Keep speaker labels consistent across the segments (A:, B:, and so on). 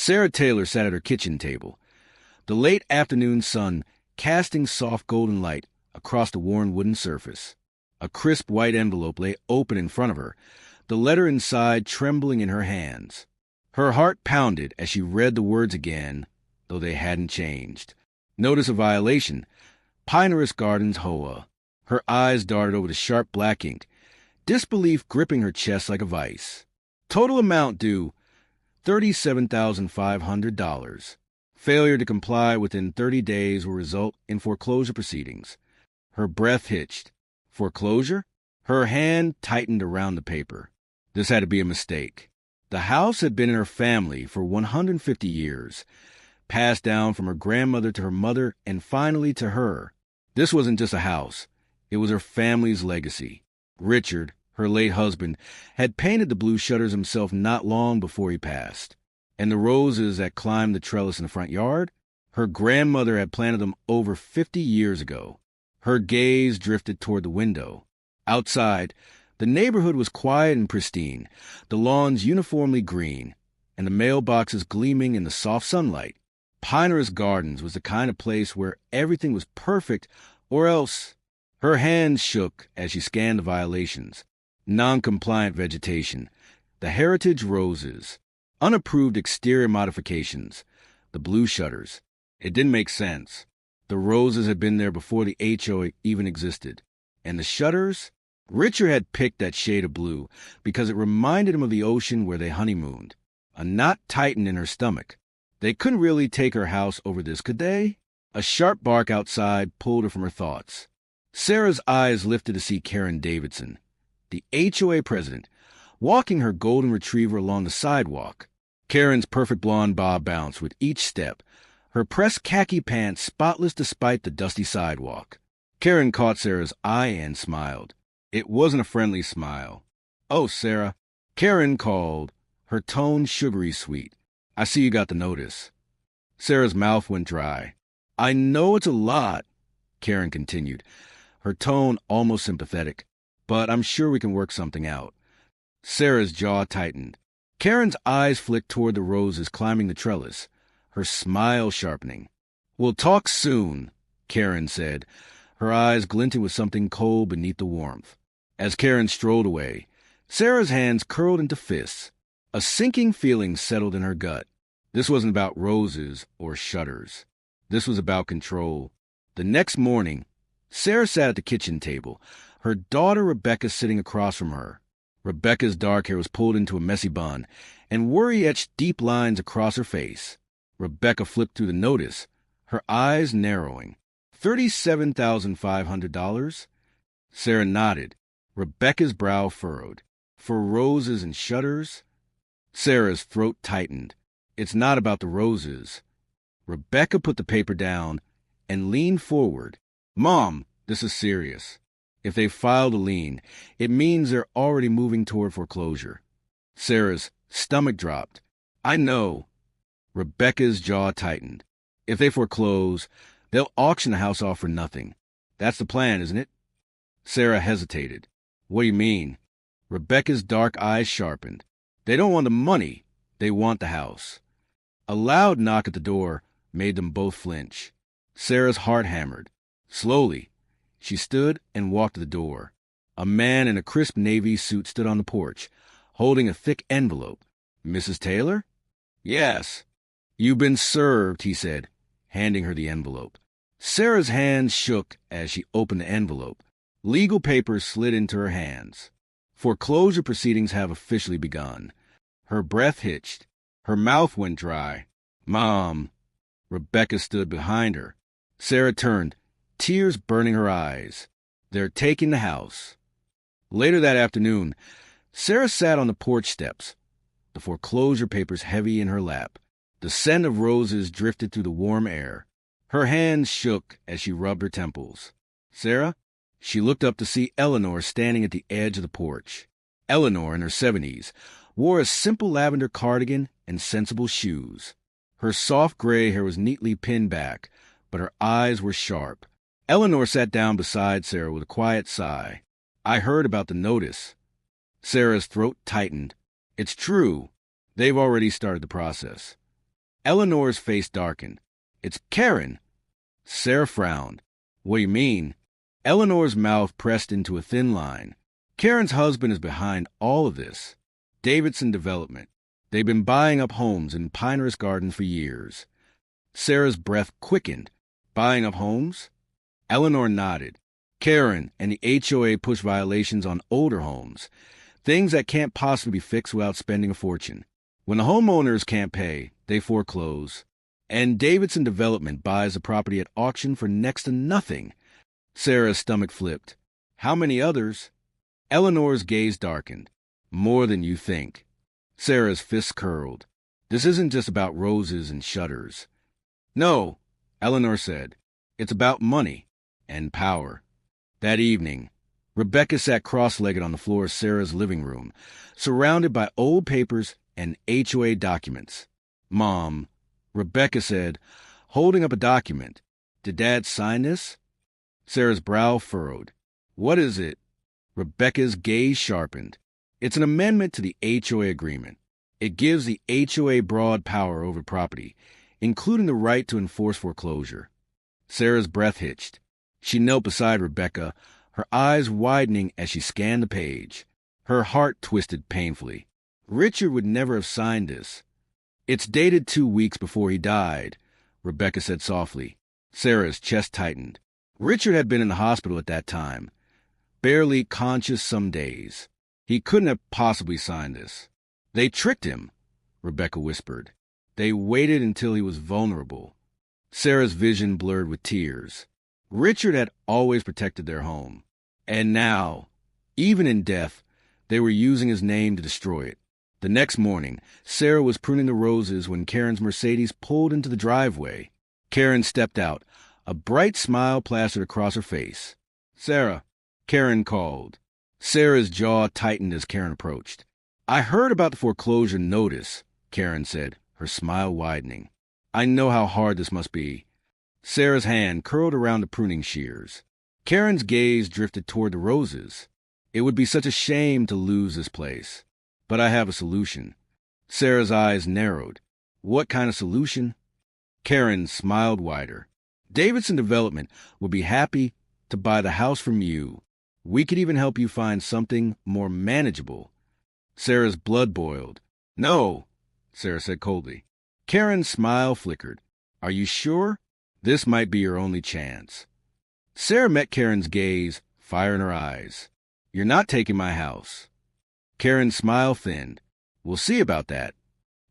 A: Sarah Taylor sat at her kitchen table, the late afternoon sun casting soft golden light across the worn wooden surface. A crisp white envelope lay open in front of her, the letter inside trembling in her hands. Her heart pounded as she read the words again, though they hadn't changed. Notice of violation. Pinehurst Gardens, HOA. Her eyes darted over the sharp black ink, disbelief gripping her chest like a vice. Total amount due, $37,500. Failure to comply within 30 days will result in foreclosure proceedings. Her breath hitched. Foreclosure? Her hand tightened around the paper. This had to be a mistake. The house had been in her family for 150 years, passed down from her grandmother to her mother and finally to her. This wasn't just a house. It was her family's legacy. Richard, her late husband, had painted the blue shutters himself not long before he passed. And the roses that climbed the trellis in the front yard? Her grandmother had planted them over 50 years ago. Her gaze drifted toward the window. Outside, the neighborhood was quiet and pristine, the lawns uniformly green, and the mailboxes gleaming in the soft sunlight. Pinehurst Gardens was the kind of place where everything was perfect, or else. Her hands shook as she scanned the violations. Non-compliant vegetation, the heritage roses, unapproved exterior modifications, the blue shutters. It didn't make sense. The roses had been there before the HOA even existed. And the shutters? Richard had picked that shade of blue because it reminded him of the ocean where they honeymooned. A knot tightened in her stomach. They couldn't really take her house over this, could they? A sharp bark outside pulled her from her thoughts. Sarah's eyes lifted to see Karen Davidson, the HOA president, walking her golden retriever along the sidewalk. Karen's perfect blonde bob bounced with each step, her pressed khaki pants spotless despite the dusty sidewalk. Karen caught Sarah's eye and smiled. It wasn't a friendly smile. "Oh, Sarah," Karen called, her tone sugary sweet. "I see you got the notice." Sarah's mouth went dry. "I know it's a lot," Karen continued, her tone almost sympathetic, "but I'm sure we can work something out." Sarah's jaw tightened. Karen's eyes flicked toward the roses climbing the trellis, her smile sharpening. "We'll talk soon," Karen said, her eyes glinting with something cold beneath the warmth. As Karen strolled away, Sarah's hands curled into fists. A sinking feeling settled in her gut. This wasn't about roses or shutters. This was about control. The next morning, Sarah sat at the kitchen table, her daughter Rebecca sitting across from her. Rebecca's dark hair was pulled into a messy bun, and worry etched deep lines across her face. Rebecca flipped through the notice, her eyes narrowing. $37,500? Sarah nodded. Rebecca's brow furrowed. For roses and shutters? Sarah's throat tightened. It's not about the roses. Rebecca put the paper down and leaned forward. "Mom, this is serious. If they filed a lien, it means they're already moving toward foreclosure." Sarah's stomach dropped. "I know." Rebecca's jaw tightened. "If they foreclose, they'll auction the house off for nothing. That's the plan, isn't it?" Sarah hesitated. "What do you mean?" Rebecca's dark eyes sharpened. "They don't want the money. They want the house." A loud knock at the door made them both flinch. Sarah's heart hammered. Slowly, she stood and walked to the door. A man in a crisp navy suit stood on the porch, holding a thick envelope. "Mrs. Taylor?" "Yes." "You've been served," he said, handing her the envelope. Sarah's hands shook as she opened the envelope. Legal papers slid into her hands. Foreclosure proceedings have officially begun. Her breath hitched. Her mouth went dry. "Mom." Rebecca stood behind her. Sarah turned, tears burning her eyes. "They're taking the house." Later that afternoon, Sarah sat on the porch steps, the foreclosure papers heavy in her lap. The scent of roses drifted through the warm air. Her hands shook as she rubbed her temples. "Sarah?" She looked up to see Eleanor standing at the edge of the porch. Eleanor, in her 70s, wore a simple lavender cardigan and sensible shoes. Her soft gray hair was neatly pinned back, but her eyes were sharp. Eleanor sat down beside Sarah with a quiet sigh. "I heard about the notice." Sarah's throat tightened. "It's true. They've already started the process." Eleanor's face darkened. It's Karen. Sarah frowned. What do you mean? Eleanor's mouth pressed into a thin line. Karen's husband is behind all of this. Davidson Development. They've been buying up homes in Pinehurst Gardens for years. Sarah's breath quickened. Buying up homes? Eleanor nodded. Karen and the HOA push violations on older homes, things that can't possibly be fixed without spending a fortune. When the homeowners can't pay, they foreclose. And Davidson Development buys the property at auction for next to nothing. Sarah's stomach flipped. How many others? Eleanor's gaze darkened. More than you think. Sarah's fists curled. This isn't just about roses and shutters. No, Eleanor said. It's about money and power. That evening, Rebecca sat cross-legged on the floor of Sarah's living room, surrounded by old papers and HOA documents. Mom, Rebecca said, holding up a document. Did Dad sign this? Sarah's brow furrowed. What is it? Rebecca's gaze sharpened. It's an amendment to the HOA agreement. It gives the HOA broad power over property, including the right to enforce foreclosure. Sarah's breath hitched. She knelt beside Rebecca, her eyes widening as she scanned the page. Her heart twisted painfully. Richard would never have signed this. It's dated 2 weeks before he died, Rebecca said softly. Sarah's chest tightened. Richard had been in the hospital at that time, barely conscious some days. He couldn't have possibly signed this. They tricked him, Rebecca whispered. They waited until he was vulnerable. Sarah's vision blurred with tears. Richard had always protected their home. And now, even in death, they were using his name to destroy it. The next morning, Sarah was pruning the roses when Karen's Mercedes pulled into the driveway. Karen stepped out, a bright smile plastered across her face. Sarah, Karen called. Sarah's jaw tightened as Karen approached. I heard about the foreclosure notice, Karen said, her smile widening. I know how hard this must be. Sarah's hand curled around the pruning shears. Karen's gaze drifted toward the roses. It would be such a shame to lose this place. But I have a solution. Sarah's eyes narrowed. What kind of solution? Karen smiled wider. Davidson Development would be happy to buy the house from you. We could even help you find something more manageable. Sarah's blood boiled. No, Sarah said coldly. Karen's smile flickered. Are you sure? This might be your only chance. Sarah met Karen's gaze, fire in her eyes. You're not taking my house. Karen's smile thinned. We'll see about that.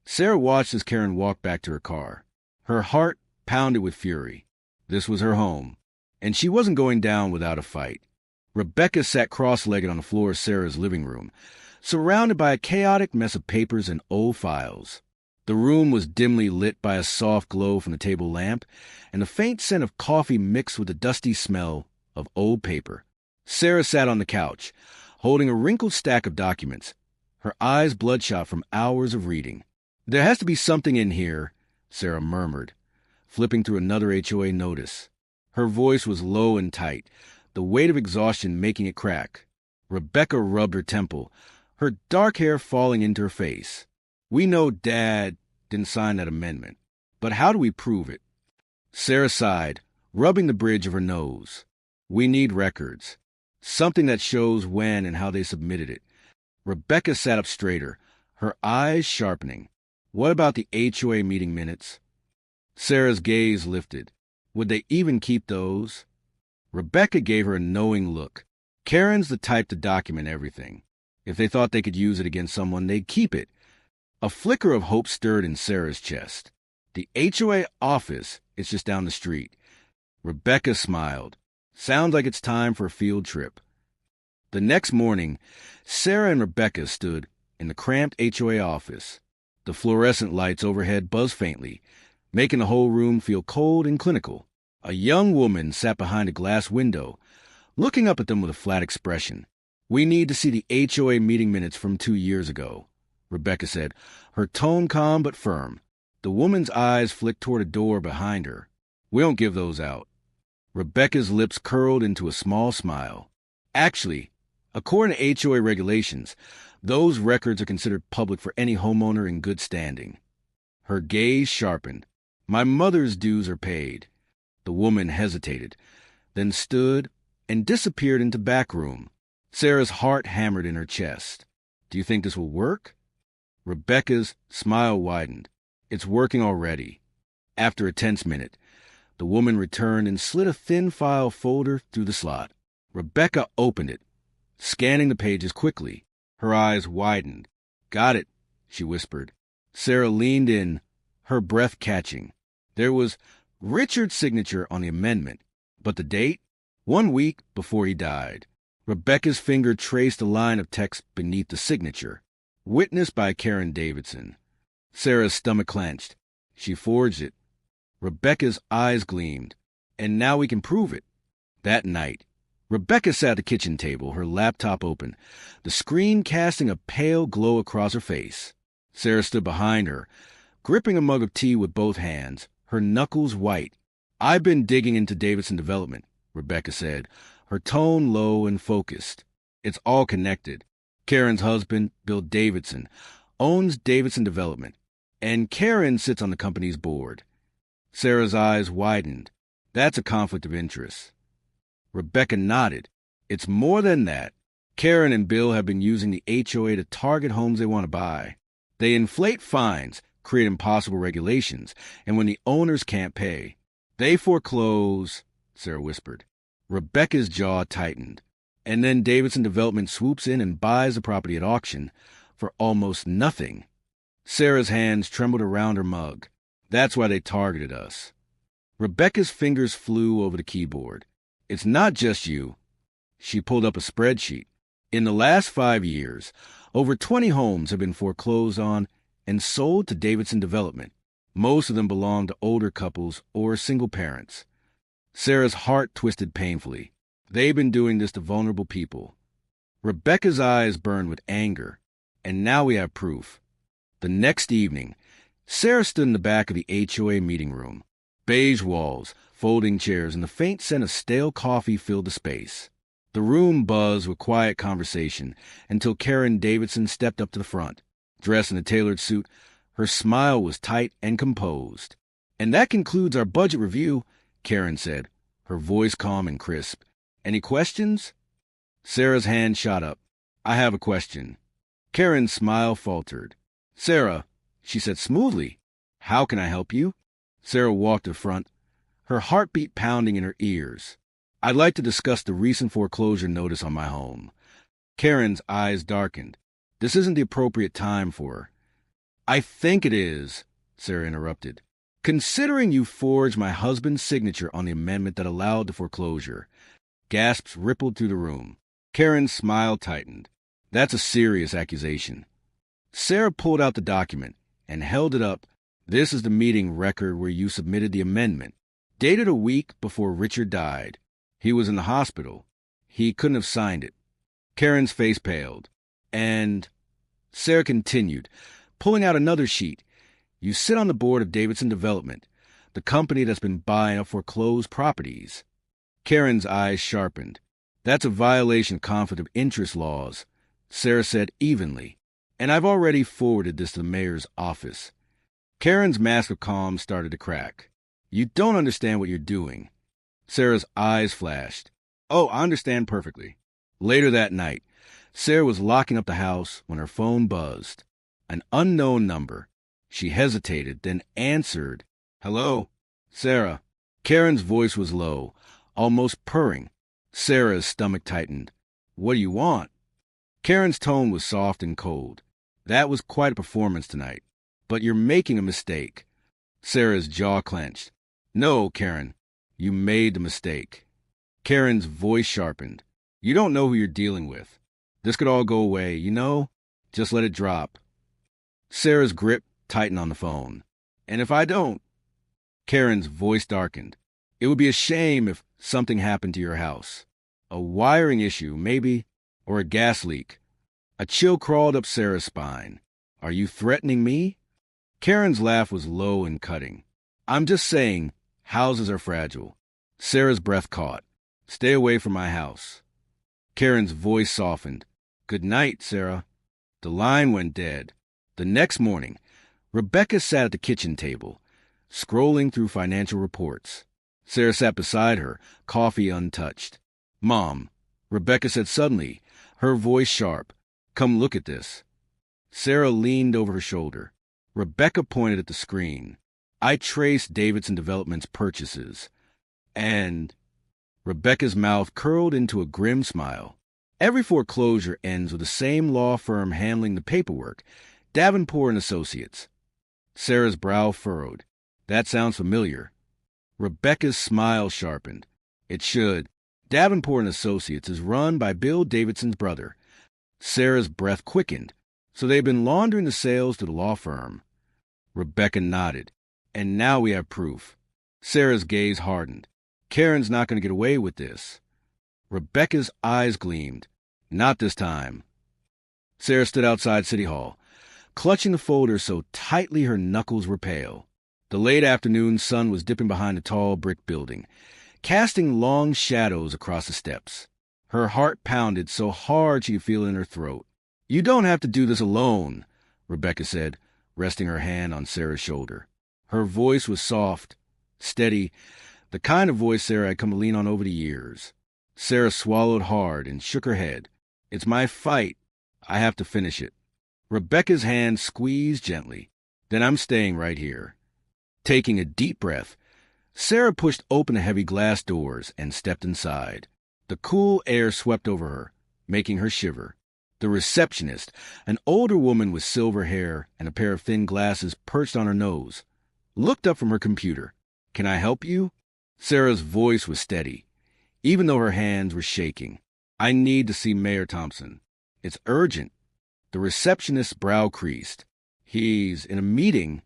A: Sarah watched as Karen walked back to her car. Her heart pounded with fury. This was her home, and she wasn't going down without a fight. Rebecca sat cross-legged on the floor of Sarah's living room, surrounded by a chaotic mess of papers and old files. The room was dimly lit by a soft glow from the table lamp, and a faint scent of coffee mixed with the dusty smell of old paper. Sarah sat on the couch, holding a wrinkled stack of documents, her eyes bloodshot from hours of reading. There has to be something in here, Sarah murmured, flipping through another HOA notice. Her voice was low and tight, the weight of exhaustion making it crack. Rebecca rubbed her temple, her dark hair falling into her face. We know Dad didn't sign that amendment, but how do we prove it? Sarah sighed, rubbing the bridge of her nose. We need records, something that shows when and how they submitted it. Rebecca sat up straighter, her eyes sharpening. What about the HOA meeting minutes? Sarah's gaze lifted. Would they even keep those? Rebecca gave her a knowing look. Karen's the type to document everything. If they thought they could use it against someone, they'd keep it. A flicker of hope stirred in Sarah's chest. The HOA office is just down the street. Rebecca smiled. Sounds like it's time for a field trip. The next morning, Sarah and Rebecca stood in the cramped HOA office. The fluorescent lights overhead buzzed faintly, making the whole room feel cold and clinical. A young woman sat behind a glass window, looking up at them with a flat expression. We need to see the HOA meeting minutes from 2 years ago, Rebecca said, her tone calm but firm. The woman's eyes flicked toward a door behind her. We don't give those out. Rebecca's lips curled into a small smile. Actually, according to HOA regulations, those records are considered public for any homeowner in good standing. Her gaze sharpened. My mother's dues are paid. The woman hesitated, then stood and disappeared into back room. Sarah's heart hammered in her chest. Do you think this will work? Rebecca's smile widened. It's working already. After a tense minute, the woman returned and slid a thin file folder through the slot. Rebecca opened it, scanning the pages quickly. Her eyes widened. Got it, she whispered. Sarah leaned in, her breath catching. There was Richard's signature on the amendment, but the date? 1 week before he died. Rebecca's finger traced a line of text beneath the signature. Witnessed by Karen Davidson. Sarah's stomach clenched. She forged it. Rebecca's eyes gleamed. And now we can prove it. That night, Rebecca sat at the kitchen table, her laptop open, the screen casting a pale glow across her face. Sarah stood behind her, gripping a mug of tea with both hands, her knuckles white. I've been digging into Davidson Development, Rebecca said, her tone low and focused. It's all connected. Karen's husband, Bill Davidson, owns Davidson Development, and Karen sits on the company's board. Sarah's eyes widened. That's a conflict of interest. Rebecca nodded. It's more than that. Karen and Bill have been using the HOA to target homes they want to buy. They inflate fines, create impossible regulations, and when the owners can't pay, they foreclose, Sarah whispered. Rebecca's jaw tightened. And then Davidson Development swoops in and buys the property at auction for almost nothing. Sarah's hands trembled around her mug. That's why they targeted us. Rebecca's fingers flew over the keyboard. It's not just you. She pulled up a spreadsheet. In the last 5 years, over 20 homes have been foreclosed on and sold to Davidson Development. Most of them belong to older couples or single parents. Sarah's heart twisted painfully. They've been doing this to vulnerable people. Rebecca's eyes burned with anger. And now we have proof. The next evening, Sarah stood in the back of the HOA meeting room. Beige walls, folding chairs, and the faint scent of stale coffee filled the space. The room buzzed with quiet conversation until Karen Davidson stepped up to the front. Dressed in a tailored suit, her smile was tight and composed. And that concludes our budget review, Karen said, her voice calm and crisp. Any questions? Sarah's hand shot up. I have a question. Karen's smile faltered. Sarah, she said smoothly, how can I help you? Sarah walked to the front, her heartbeat pounding in her ears. I'd like to discuss the recent foreclosure notice on my home. Karen's eyes darkened. This isn't the appropriate time for her. I think it is, Sarah interrupted. Considering you forged my husband's signature on the amendment that allowed the foreclosure. Gasps rippled through the room. Karen's smile tightened. That's a serious accusation. Sarah pulled out the document and held it up. This is the meeting record where you submitted the amendment, dated a week before Richard died. He was in the hospital. He couldn't have signed it. Karen's face paled. And Sarah continued, pulling out another sheet. You sit on the board of Davidson Development, the company that's been buying up foreclosed properties. Karen's eyes sharpened. That's a violation of conflict of interest laws, Sarah said evenly. And I've already forwarded this to the mayor's office. Karen's mask of calm started to crack. You don't understand what you're doing. Sarah's eyes flashed. Oh, I understand perfectly. Later that night, Sarah was locking up the house when her phone buzzed. An unknown number. She hesitated, then answered. Hello? Sarah. Karen's voice was low, almost purring. Sarah's stomach tightened. What do you want? Karen's tone was soft and cold. That was quite a performance tonight. But you're making a mistake. Sarah's jaw clenched. No, Karen. You made the mistake. Karen's voice sharpened. You don't know who you're dealing with. This could all go away, you know? Just let it drop. Sarah's grip tightened on the phone. And if I don't? Karen's voice darkened. It would be a shame if something happened to your house. A wiring issue, maybe, or a gas leak. A chill crawled up Sarah's spine. Are you threatening me? Karen's laugh was low and cutting. I'm just saying, houses are fragile. Sarah's breath caught. Stay away from my house. Karen's voice softened. Good night, Sarah. The line went dead. The next morning, Rebecca sat at the kitchen table, scrolling through financial reports. Sarah sat beside her, coffee untouched. "Mom," Rebecca said suddenly, her voice sharp, "come look at this." Sarah leaned over her shoulder. Rebecca pointed at the screen. "I traced Davidson Development's purchases. And—" Rebecca's mouth curled into a grim smile. "Every foreclosure ends with the same law firm handling the paperwork, Davenport and Associates." Sarah's brow furrowed. "That sounds familiar." Rebecca's smile sharpened. "It should. Davenport and Associates is run by Bill Davidson's brother." Sarah's breath quickened. "So they've been laundering the sales to the law firm." Rebecca nodded. "And now we have proof." Sarah's gaze hardened. "Karen's not going to get away with this." Rebecca's eyes gleamed. "Not this time." Sarah stood outside City Hall, clutching the folder so tightly her knuckles were pale. The late afternoon sun was dipping behind a tall brick building, casting long shadows across the steps. Her heart pounded so hard she could feel it in her throat. "You don't have to do this alone," Rebecca said, resting her hand on Sarah's shoulder. Her voice was soft, steady, the kind of voice Sarah had come to lean on over the years. Sarah swallowed hard and shook her head. "It's my fight. I have to finish it." Rebecca's hand squeezed gently. "Then I'm staying right here." Taking a deep breath, Sarah pushed open the heavy glass doors and stepped inside. The cool air swept over her, making her shiver. The receptionist, an older woman with silver hair and a pair of thin glasses perched on her nose, looked up from her computer. "Can I help you?" Sarah's voice was steady, even though her hands were shaking. "I need to see Mayor Thompson. It's urgent." The receptionist's brow creased. "He's in a meeting."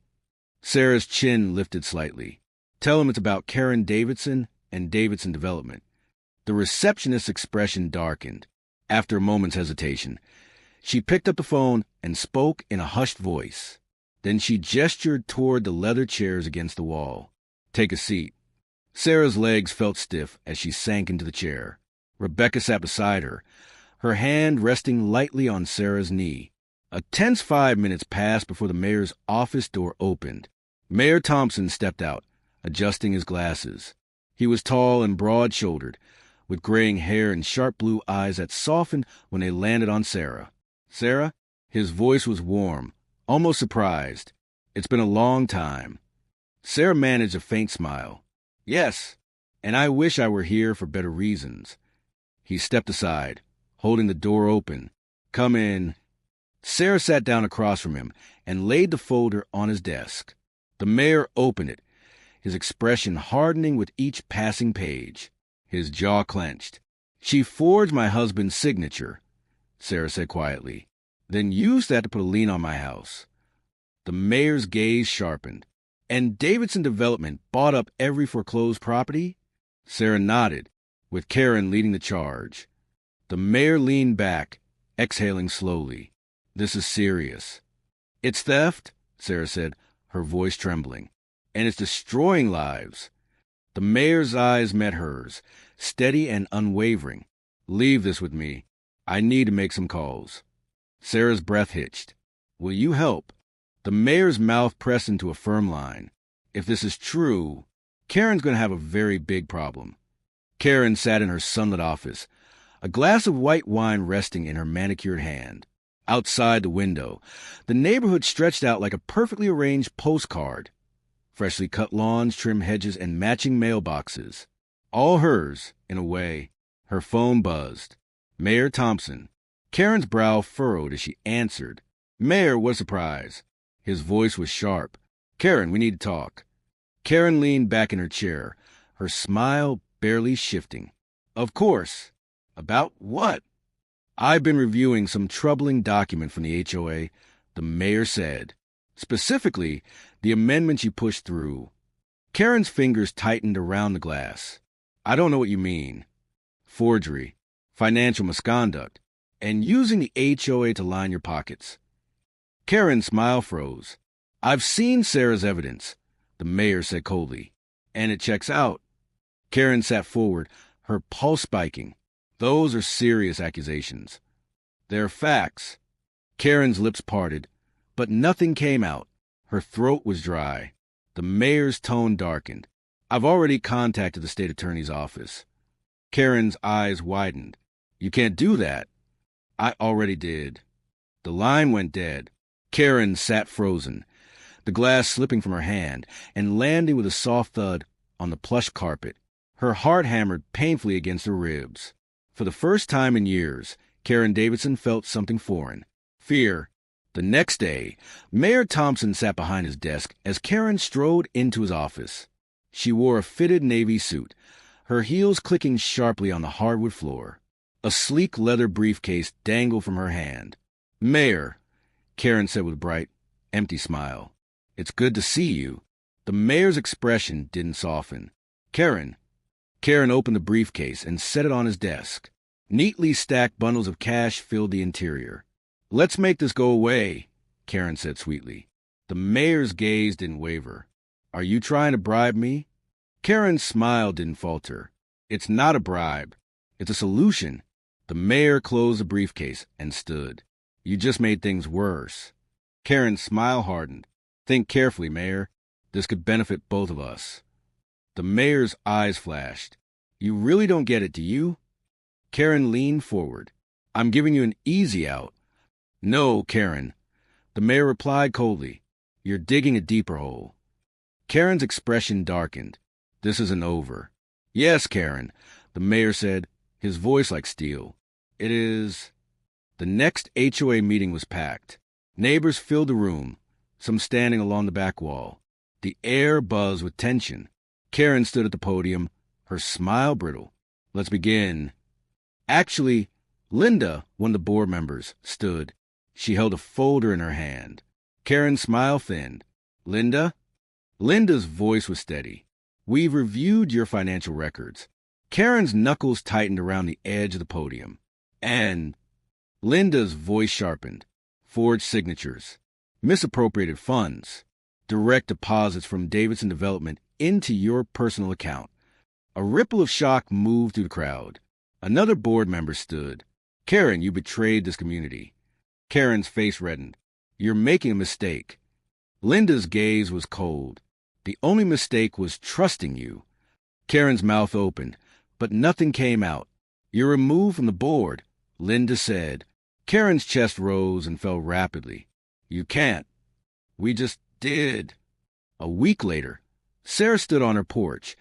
A: Sarah's chin lifted slightly. "Tell him it's about Karen Davidson and Davidson Development." The receptionist's expression darkened. After a moment's hesitation, she picked up the phone and spoke in a hushed voice. Then she gestured toward the leather chairs against the wall. "Take a seat." Sarah's legs felt stiff as she sank into the chair. Rebecca sat beside her, her hand resting lightly on Sarah's knee. A tense 5 minutes passed before the mayor's office door opened. Mayor Thompson stepped out, adjusting his glasses. He was tall and broad-shouldered, with graying hair and sharp blue eyes that softened when they landed on Sarah. "Sarah?" His voice was warm, almost surprised. "It's been a long time." Sarah managed a faint smile. "Yes, and I wish I were here for better reasons." He stepped aside, holding the door open. "Come in." Sarah sat down across from him and laid the folder on his desk. The mayor opened it, his expression hardening with each passing page. His jaw clenched. "She forged my husband's signature," Sarah said quietly, "then used that to put a lien on my house." The mayor's gaze sharpened. "And Davidson Development bought up every foreclosed property?" Sarah nodded, with Karen leading the charge. The mayor leaned back, exhaling slowly. "This is serious." "It's theft," Sarah said, her voice trembling. "And it's destroying lives." The mayor's eyes met hers, steady and unwavering. "Leave this with me. I need to make some calls." Sarah's breath hitched. "Will you help?" The mayor's mouth pressed into a firm line. "If this is true, Karen's going to have a very big problem." Karen sat in her sunlit office, a glass of white wine resting in her manicured hand. Outside the window, the neighborhood stretched out like a perfectly arranged postcard. Freshly cut lawns, trim hedges, and matching mailboxes. All hers, in a way. Her phone buzzed. Mayor Thompson. Karen's brow furrowed as she answered. "Mayor, what a surprise." His voice was sharp. "Karen, we need to talk." Karen leaned back in her chair, her smile barely shifting. "Of course. About what?" "I've been reviewing some troubling document from the HOA," the mayor said. "Specifically, the amendments you pushed through." Karen's fingers tightened around the glass. "I don't know what you mean." "Forgery, financial misconduct, and using the HOA to line your pockets." Karen's smile froze. "I've seen Sarah's evidence," the mayor said coldly, "and it checks out." Karen sat forward, her pulse spiking. "Those are serious accusations." "They're facts." Karen's lips parted, but nothing came out. Her throat was dry. The mayor's tone darkened. I've already contacted the state attorney's office. Karen's eyes widened. You can't do that. I already did. The line went dead. Karen sat frozen, the glass slipping from her hand and landing with a soft thud on the plush carpet. Her heart hammered painfully against her ribs. For the first time in years, Karen Davidson felt something foreign. Fear. The next day, Mayor Thompson sat behind his desk as Karen strode into his office. She wore a fitted navy suit, her heels clicking sharply on the hardwood floor. A sleek leather briefcase dangled from her hand. Mayor, Karen said with a bright, empty smile. It's good to see you. The mayor's expression didn't soften. Karen opened the briefcase and set it on his desk. Neatly stacked bundles of cash filled the interior. Let's make this go away, Karen said sweetly. The mayor's gaze didn't waver. Are you trying to bribe me? Karen's smile didn't falter. It's not a bribe. It's a solution. The mayor closed the briefcase and stood. You just made things worse. Karen's smile hardened. Think carefully, Mayor. This could benefit both of us. The mayor's eyes flashed. You really don't get it, do you? Karen leaned forward. I'm giving you an easy out. No, Karen. The mayor replied coldly. You're digging a deeper hole. Karen's expression darkened. This isn't over. Yes, Karen, the mayor said, his voice like steel. It is. The next HOA meeting was packed. Neighbors filled the room, some standing along the back wall. The air buzzed with tension. Karen stood at the podium, her smile brittle. Let's begin. Actually, Linda, one of the board members, stood. She held a folder in her hand. Karen's smile thinned. Linda? Linda's voice was steady. We've reviewed your financial records. Karen's knuckles tightened around the edge of the podium. And Linda's voice sharpened. Forged signatures. Misappropriated funds. Direct deposits from Davidson Development into your personal account. A ripple of shock moved through the crowd. Another board member stood. Karen, you betrayed this community. Karen's face reddened. You're making a mistake. Linda's gaze was cold. The only mistake was trusting you. Karen's mouth opened, but nothing came out. You're removed from the board, Linda said. Karen's chest rose and fell rapidly. You can't. We just did. A week later, Sarah stood on her porch,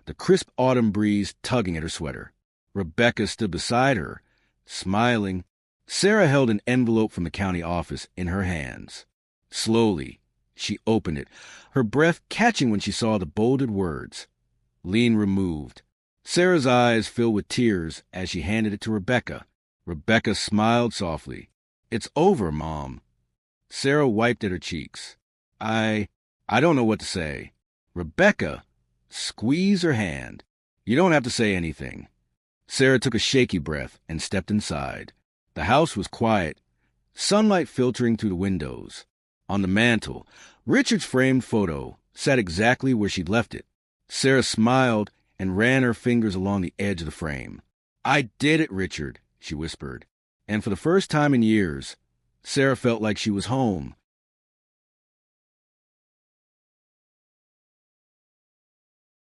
A: the crisp autumn breeze tugging at her sweater. Rebecca stood beside her, smiling. Sarah held an envelope from the county office in her hands. Slowly, she opened it, her breath catching when she saw the bolded words. Lien removed. Sarah's eyes filled with tears as she handed it to Rebecca. Rebecca smiled softly. It's over, Mom. Sarah wiped at her cheeks. I don't know what to say. Rebecca squeezed her hand. You don't have to say anything. Sarah took a shaky breath and stepped inside. The house was quiet, sunlight filtering through the windows. On the mantel, Richard's framed photo sat exactly where she'd left it. Sarah smiled and ran her fingers along the edge of the frame. I did it, Richard, she whispered. And for the first time in years, Sarah felt like she was home.